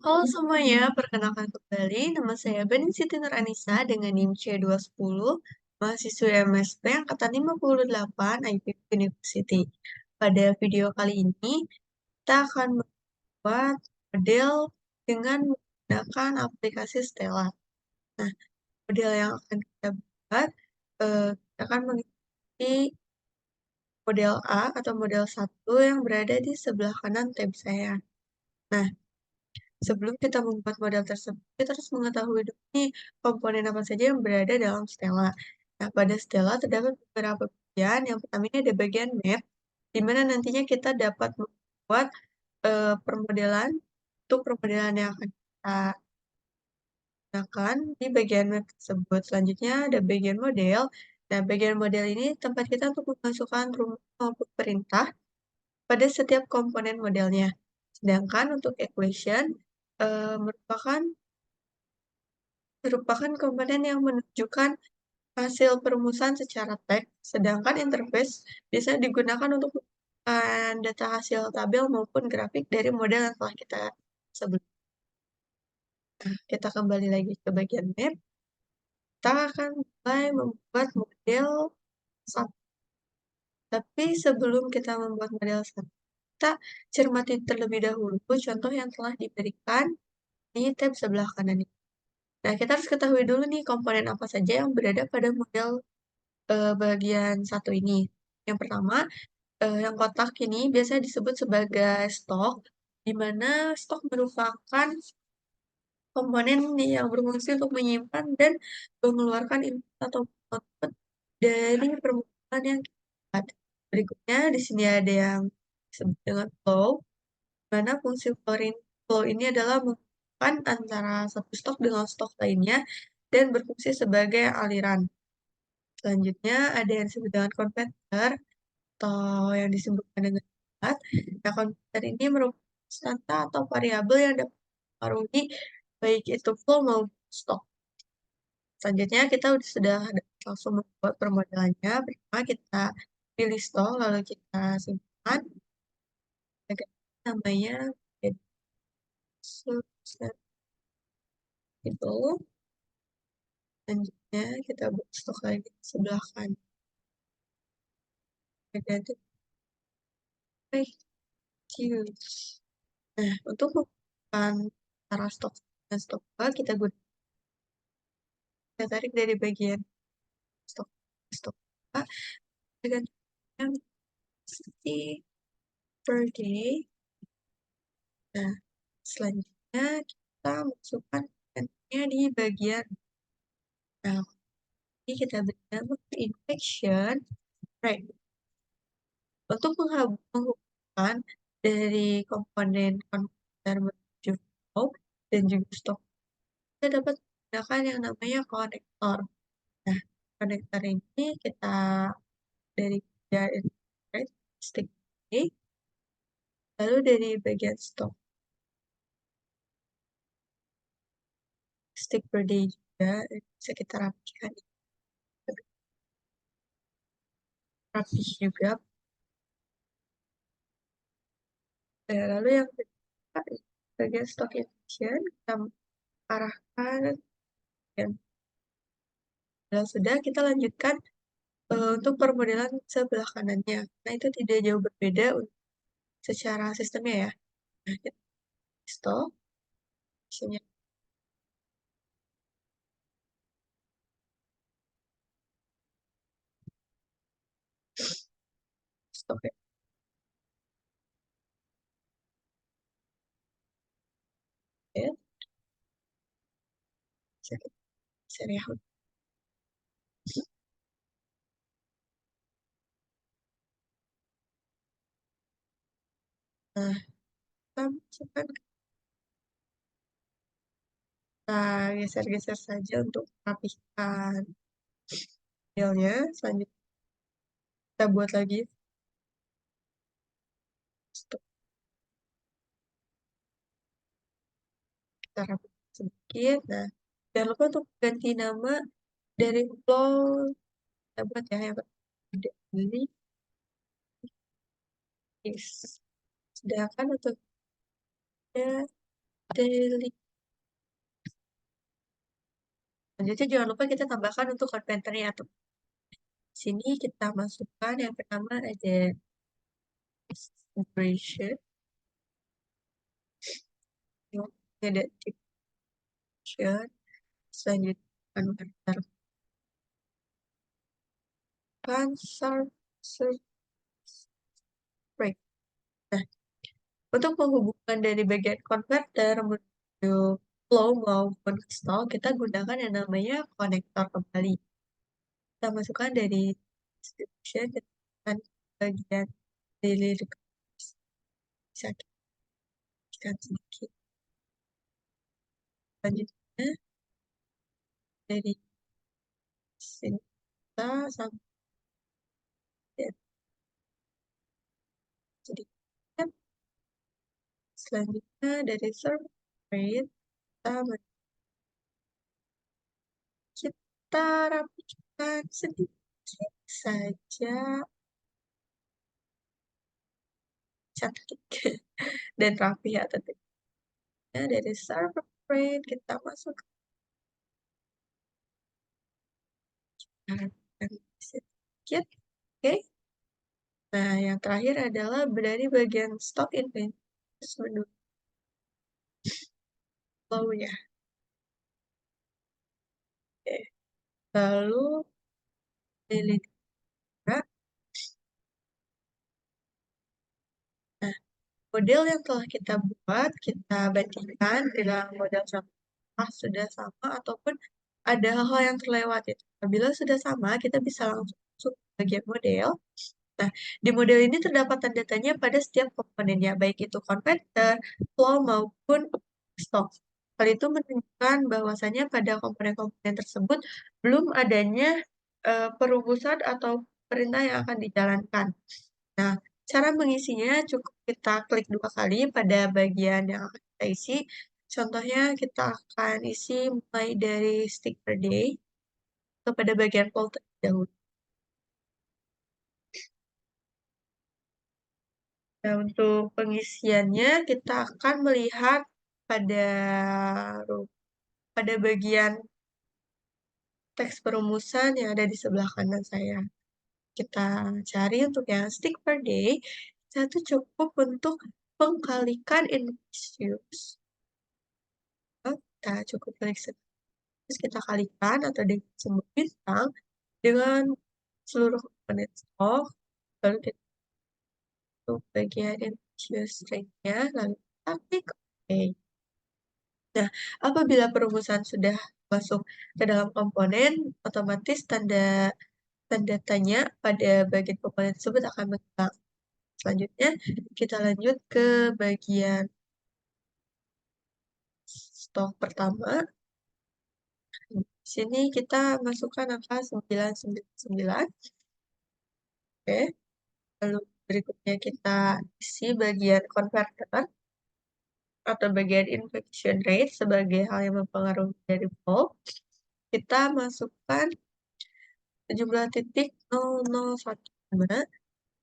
Halo semuanya, perkenalkan kembali nama saya Beni Siti Nuranisa dengan NIM C210, mahasiswa MSP Angkatan 58 IPB University. Pada video kali ini, kita akan membuat model dengan menggunakan aplikasi Stella. Nah, model yang akan kita buat, kita akan mengikuti model A atau model 1 yang berada di sebelah kanan tab saya. Nah, sebelum kita membuat model tersebut, kita harus mengetahui dulu nih komponen apa saja yang berada dalam Stella. Nah, pada Stella terdapat beberapa bagian. Yang pertama ini ada bagian map, di mana nantinya kita dapat membuat permodelan untuk permodelan yang akan kita gunakan di bagian map tersebut. Selanjutnya ada bagian model. Nah, bagian model ini tempat kita untuk memasukkan rumus maupun perintah pada setiap komponen modelnya. Sedangkan untuk equation merupakan merupakan komponen yang menunjukkan hasil perumusan secara teks, sedangkan interface bisa digunakan untuk data hasil tabel maupun grafik dari model yang telah kita sebutkan. Nah, kita kembali lagi ke bagian map. Kita akan mulai membuat model satu. Tapi sebelum kita membuat model satu, kita cermati terlebih dahulu contoh yang telah diberikan di tab sebelah kanan ini. Nah, kita harus ketahui dulu nih komponen apa saja yang berada pada model bagian satu ini. Yang pertama, yang kotak ini biasa disebut sebagai stok, di mana stok merupakan komponen yang berfungsi untuk menyimpan dan mengeluarkan input atau output dari permukaan yang kita buat. Berikutnya, di sini ada yang disebut dengan flow, di mana fungsi flow ini adalah menghubungkan antara satu stok dengan stok lainnya dan berfungsi sebagai aliran. Selanjutnya ada yang disebut dengan konverter atau yang disebutkan dengan stat. Nah, konverter ini merupakan konstanta atau variabel yang dapat mempengaruhi baik itu flow maupun stok. Selanjutnya kita sudah langsung membuat permodalannya. Pertama kita pilih stok, lalu kita simpan. Namanya subset itu. Selanjutnya kita buat stok lagi di sebelah kanan. Ganti use. Nah, untuk menggunakan antara stok dan stok 2, kita tarik dari bagian stok stok 2 dengan yang seperti per day. Nah, selanjutnya kita masukkan kontennya di bagian. Nah, ini kita beri nama infection rate. Untuk menghubungkan dari komponen konverter menuju flow dan juga stok, kita dapat menggunakan yang namanya konektor. Nah, konektor ini kita dari bagian stick A, lalu dari bagian stok stick per day juga bisa kita rapikan rapih juga. Lalu yang kedua bagian stock efficient kita arahkan dan sudah kita lanjutkan untuk permodelan sebelah kanannya. Nah, itu tidak jauh berbeda secara sistemnya ya. Nah, kita stop, misalnya stop ya. Ya, bisa lihat. Nah, kita masukkan, kita geser-geser saja untuk rapihkan filenya. Selanjutnya kita buat lagi stop. Kita rapihkan sedikit. Nah, jangan lupa untuk ganti nama dari flow. Kita buat ya yang ini. Yes. Sedangkan untuk daily. Selanjutnya jangan lupa kita tambahkan untuk konventornya. Di sini kita masukkan yang pertama ada duration, yang ada duration, selanjutnya converter serve rate. Nah, untuk menghubungkan dari bagian converter menuju flow maupun stall, kita gunakan yang namanya konektor kembali. Kita masukkan dari distribution ke bagian daily request. Bisa kita sedikit. Selanjutnya dari sini kita sampai sedikit. Selanjutnya dari serve rate kita rapikan sedikit saja, cantik dan rapi ya tentunya. Dari serve rate kita masuk sedikit. Oke. Nah, yang terakhir adalah dari bagian stock inventory menuju flow ya. Oke. Lalu daily data. Nah, model yang telah kita buat, kita bandingkan dengan model contoh sudah sama ataupun ada hal-hal yang terlewat itu. Apabila sudah sama, kita bisa langsung masuk ke bagian model. Nah, di model ini terdapat tanda-tanya pada setiap komponennya, baik itu konverter, flow, maupun stock. Hal itu menunjukkan bahwasannya pada komponen-komponen tersebut belum adanya perumusan atau perintah yang akan dijalankan. Nah, cara mengisinya cukup kita klik 2 kali pada bagian yang akan kita isi. Contohnya kita akan isi mulai dari stick per day kepada bagian poll terlebih dahulu. Nah, untuk pengisiannya kita akan melihat pada bagian teks perumusan yang ada di sebelah kanan saya. Kita cari untuk yang stick per day, itu cukup untuk mengkalikan invoice use. Kita cukup klik terus kita kalikan atau dengan sebuah bintang dengan seluruh komponen stok, lalu kita untuk bagian invoice rate-nya, lalu kita klik OK. Nah, apabila perumusan sudah masuk ke dalam komponen, otomatis tanda tanya pada bagian komponen tersebut akan menghilang. Selanjutnya, kita lanjut ke bagian stok pertama. Di sini kita masukkan angka 999. Oke. Lalu berikutnya kita isi bagian converter atau bagian infection rate sebagai hal yang mempengaruhi dari bulk. Kita masukkan jumlah titik 0015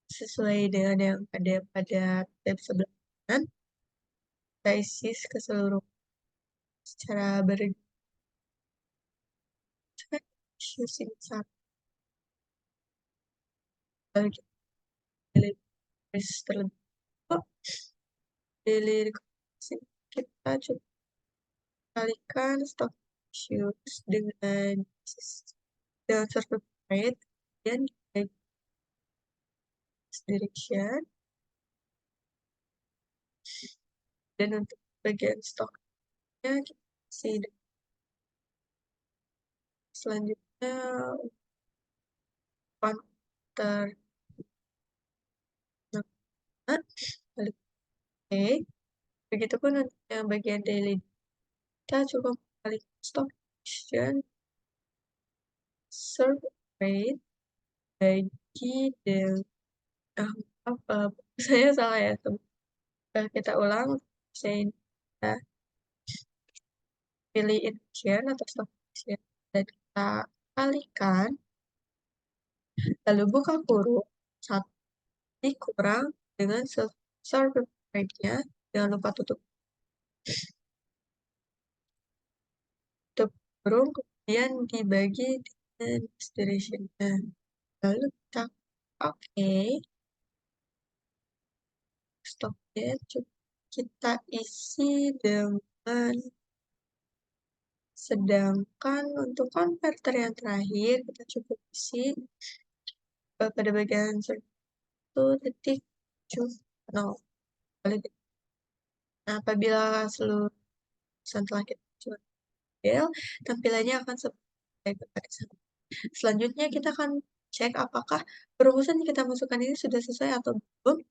sesuai dengan yang ada pada tab sebelah kanan. Kita isi ke seluruh secara berjumlah satu. Lalu kita pilih terlebih dahulu. Pilih kita coba kalikan stock issues dengan certain rate dan direction. Dan untuk bagian stoknya kita isi. Selanjutnya counter balik oke. Begitupun untuk yang bagian daily kita coba balik stock action serve rate bagi dan apa saya salah ya teman. Kita ulang saya kita pilih action atau stock action dan kita kalikan lalu buka kurung 1 dikurang dengan serve rate-nya, jangan lupa tutup. kurung, kemudian dibagi dengan duration-nya. Lalu kita oke, stop date kita isi dengan sedangkan untuk konverter yang terakhir kita cukup isi pada bagian 1.7 kali. Nah, apabila seluruh tulisan telah kita coba model, tampilannya akan seperti ini. Selanjutnya kita akan cek apakah perumusan yang kita masukkan ini sudah sesuai atau belum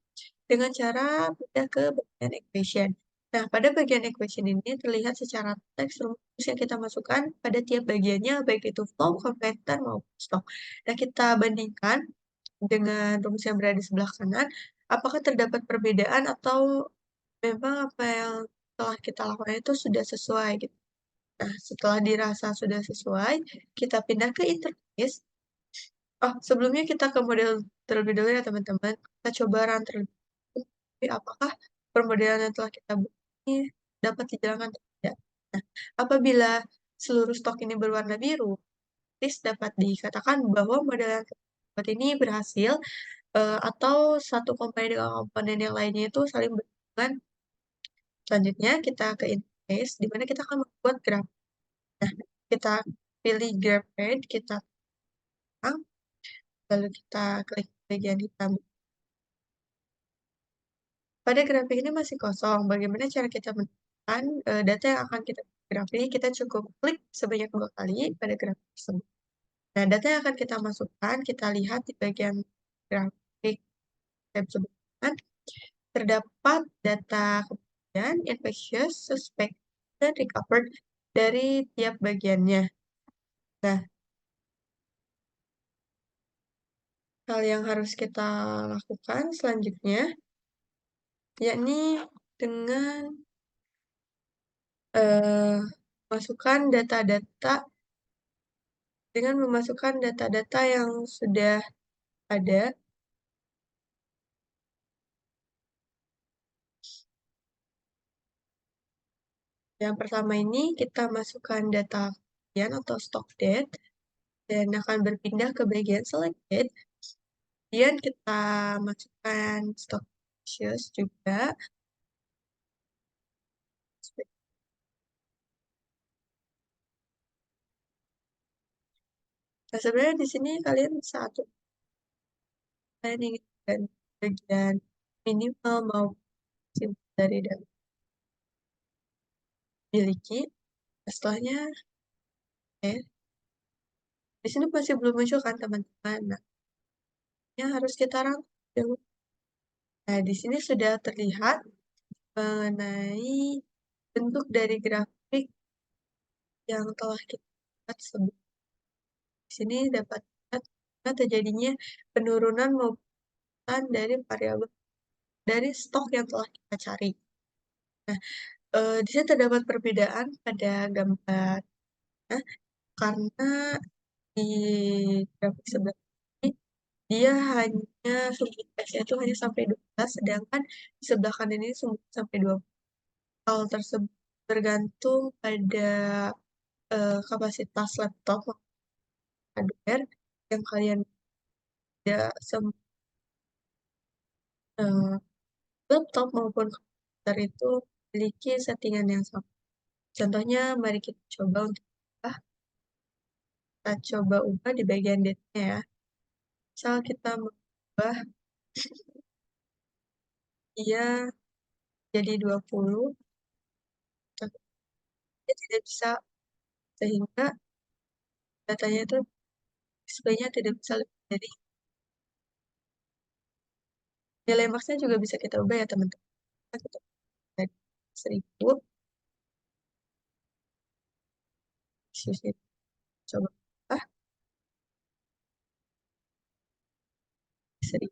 dengan cara pindah ke bagian equation. Nah, pada bagian equation ini terlihat secara teks rumus yang kita masukkan pada tiap bagiannya, baik itu flow, converter, maupun stock. Nah, kita bandingkan dengan rumus yang berada di sebelah kanan, apakah terdapat perbedaan atau memang apa yang telah kita lakukan itu sudah sesuai gitu. Nah, setelah dirasa sudah sesuai, kita pindah ke interface. Oh, sebelumnya kita ke model terlebih dahulu ya teman-teman. Kita coba run terlebih dahulu. Apakah permodelan yang telah kita buat ini dapat dijalankan atau tidak. Nah, apabila seluruh stok ini berwarna biru, otomatis dapat dikatakan bahwa model yang kita buat ini berhasil atau satu komponen dengan komponen yang lainnya itu saling berhubungan. Selanjutnya kita ke interface, di mana kita akan membuat graf. Nah, kita pilih graph pad, kita tekan, lalu kita klik bagian hitam. Pada grafik ini masih kosong. Bagaimana cara kita menemukan data yang akan kita grafik? Kita cukup klik sebanyak 2 kali pada grafik tersebut. Nah, data yang akan kita masukkan, kita lihat di bagian grafik tab sebelumnya, terdapat data kemudian infectious, suspect, dan recovered dari tiap bagiannya. Nah, hal yang harus kita lakukan selanjutnya, yakni dengan masukkan data-data dengan memasukkan data-data yang sudah ada. Yang pertama ini kita masukkan data kemudian atau stock date dan akan berpindah ke bagian selected. Kemudian kita masukkan stock issues juga. Nah, sebenarnya di sini kalian bisa atur kalian inginkan bagian minimal maupun dari dan miliki. Setelahnya, di sini masih belum muncul kan teman-teman. Nah, yang harus kita rangkum. Nah, di sini sudah terlihat mengenai bentuk dari grafik yang telah kita buat sebelumnya. Di sini dapat dilihat terjadinya penurunan maupun dari variabel dari stok yang telah kita cari. Nah, di sini terdapat perbedaan pada gambar karena di grafik sebelah ini dia hanya sumbu teksnya itu hanya sampai 12, sedangkan di sebelah kanan ini sumbu sampai 20. Hal tersebut bergantung pada kapasitas laptop hardware yang kalian tidak laptop maupun komputer itu memiliki settingan yang sama. Contohnya, mari kita coba untuk ubah. Kita coba ubah di bagian date-nya ya. Misal kita mengubah dia jadi 20, tapi dia tidak bisa, sehingga datanya itu display-nya tidak bisa lebih dari nilai max-nya juga bisa kita ubah ya teman-teman. Kita ubah 1000, sisi coba ubah 1000.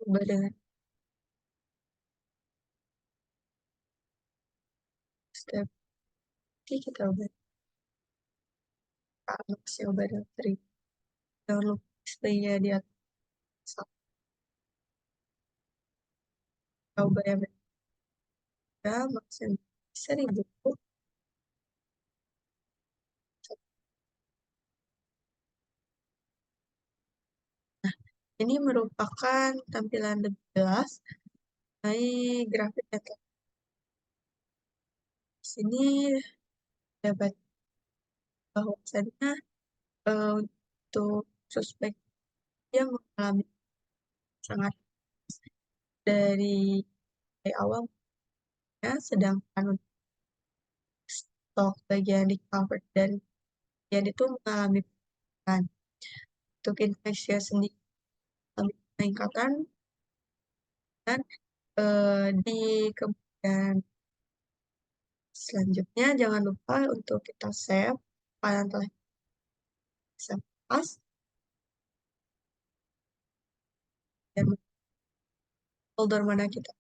Ubah dengan step kita ubah max-nya ubah dengan 1000. Jangan lupa Istrinya di atas coba ya beda maksimal 1000. Ini merupakan tampilan lebih jelas mengenai grafik yang telah di sini dapat bahwasannya untuk suspek yang mengalami sangat dari awal ya, sedangkan untuk stok bagian di cover dan bagian itu mengalami penurunan. Untuk infeksi sendiri mengalami peningkatan dan di kemudian selanjutnya jangan lupa untuk kita save file yang telah kita pas dan folder mana kita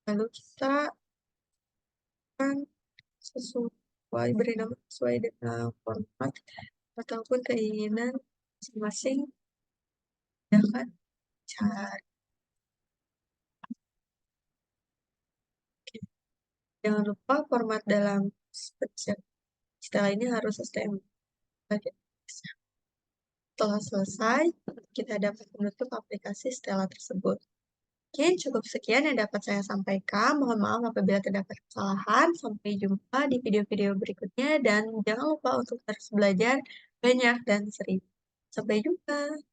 lalu kita akan sesuai beri nama sesuai dengan format ataupun keinginan masing-masing ya kan cari. Jangan lupa format dalam spreadsheet setelah ini harus HTML. Setelah selesai, kita dapat menutup aplikasi Stella tersebut. Oke, cukup sekian yang dapat saya sampaikan. Mohon maaf apabila terdapat kesalahan. Sampai jumpa di video-video berikutnya dan jangan lupa untuk terus belajar banyak dan sering. Sampai jumpa.